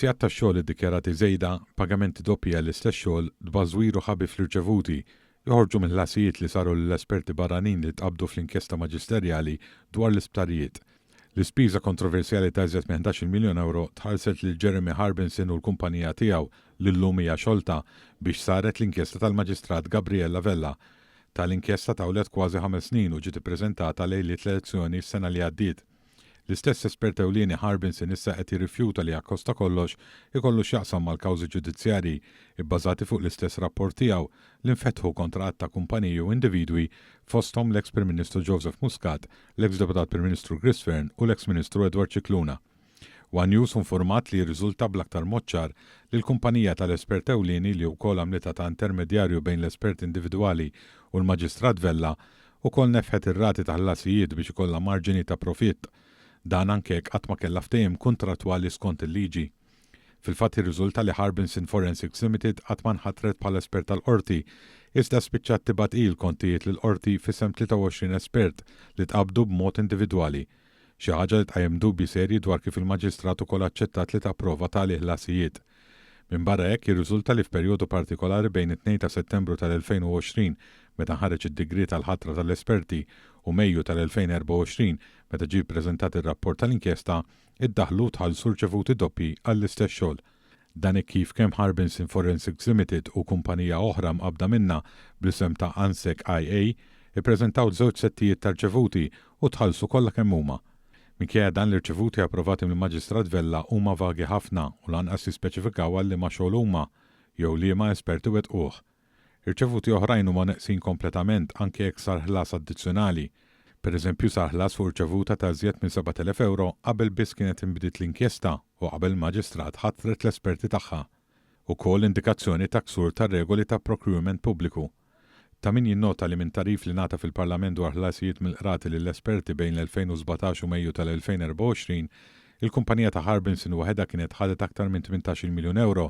Sijat ta' xogħol iddikjarati żejda, pagamenti doppi għall-istess xogħol, dbażwiru ħabi fl-irċevuti, joħorġu mill-ħlasijiet li saru l-esperti barranin li tqabdu fl-inkjesta maġisterjali dwar l-isptarijiet. L-ispiża kontroversjali ta' iżjed minn 11 miljun euro tħallset lil Jeremy Harbinson u l-kumpanija tiegħu lill-lumija xolta biex saret l-inkjesta tal-Maġistrat Gabriella Vella. Tal-inkjesta tawlet kważi 5 snin u ġiet ippreżentata lejliet l-elezzjoni s-sena li għaddiet. L-istess espert ewlieni Harbinson issa qed jirrifjuta li akkosta kollox ikollu x'jaqsam mal-kawżi ġudizzjarji ibbażati fuq l-istess rapport tiegħu li nfetħu kontra ta' kumpaniji u individwi fosthom l-eks Prim Ministru Joseph Muscat, l-eks Deputat Prim Ministru Chris Fearn u l-eks Ministru Edward Cicluna. One News informat li jirriżulta bl-aktar moċċar li l-kumpanija tal-espert ewlieni li wkoll għamlita ta' intermedjarju bejn l-espert individwali u l-Maġistrat Vella ukoll nefħet ir-rati ta' ħlasijiet biex ikollha marġini ta' profitt. Dan anke qatt ma kellha ftehim kontrattwali skont il-liġi. Fil-fatt irriżulta li Harbinson Forensics Limited qatt ma nħatret bħala espert tal-qorti, iżda spiċċat tibgħat kontijiet lill-qorti f'isem 23 espert li tqabdu b'mod individwali. Xi ħaġa li tqajjem dubji serji dwar kif il-Maġistrat ukoll aċċettat li tapprova tali ħlasijiet. Minn barra hekk jirriżulta li f'perjodu partikolari bejn it-2 ta' Settembru tal-2020 meta ħareġ id-digri tal-ħatra tal-esperti u Mejju tal-2024 meta ġie ppreżentat ir-rapport tal-inkjesta iddaħħlu tħallsu rċevuti doppi għall-istess xogħol. Dan kif kemm Harbinson Forensics Limited u kumpanija oħra mqabda minna bl-isem ta' Ansec IA ippreżentaw żewġ settijiet ta' rċevuti u tħallsu kollha kemm huma. Minkejja dan l-irċevuti approvati mill-Maġistrat Vella huma vagi ħafna u lanqas jispeċifikaw għal liema xogħol huma jew liema esperti wettquh. Irċevuti oħrajn huma neqsin kompletament anke jekk sar ħlas addizzjonali. Pereżempju sar ħlas fuq irċevuta ta' żjed minn 7,000 euro qabel biss kienet inbdiet l-inkjesta u qabel maġistrat ħattret l-esperti tagħha. Ukoll indikazzjoni ta' ksur tar-regoli ta' procurement pubbliku. Ta' min jinnota li minn tarif li nata fil-Parlament dwar ħlasijiet mill-qrati lill-esperti bejn l-2017 u Mejju tal-2024, il-kumpanija ta' Harbinson waħedha kienet ħadet aktar minn 18 miljun euro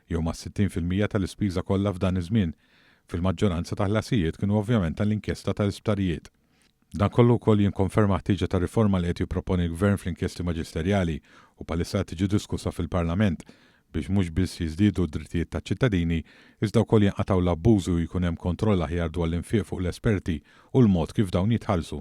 jew ma' 60% tal-ispiża kollha f'dan iż-żmien. Fil-maġġoranza ta' ħlasijiet kienu ovvjament tal-inkjesta tal-isptarijiet. Dan kollu wkoll jinkonferma ħtieġa ta' riforma li qed jipproponi l-Gvern fl-inkjesti maġisterjali u bħalissa tiġi diskussa fil-Parlament biex mhux biss jiżdiedu d-drittijiet taċ-ċittadini, iżda wkoll jinqataw l-abbużu jkun hemm kontroll aħjar dwar l-infieq fuq l-esperti u l-mod kif dawn jitħallsu.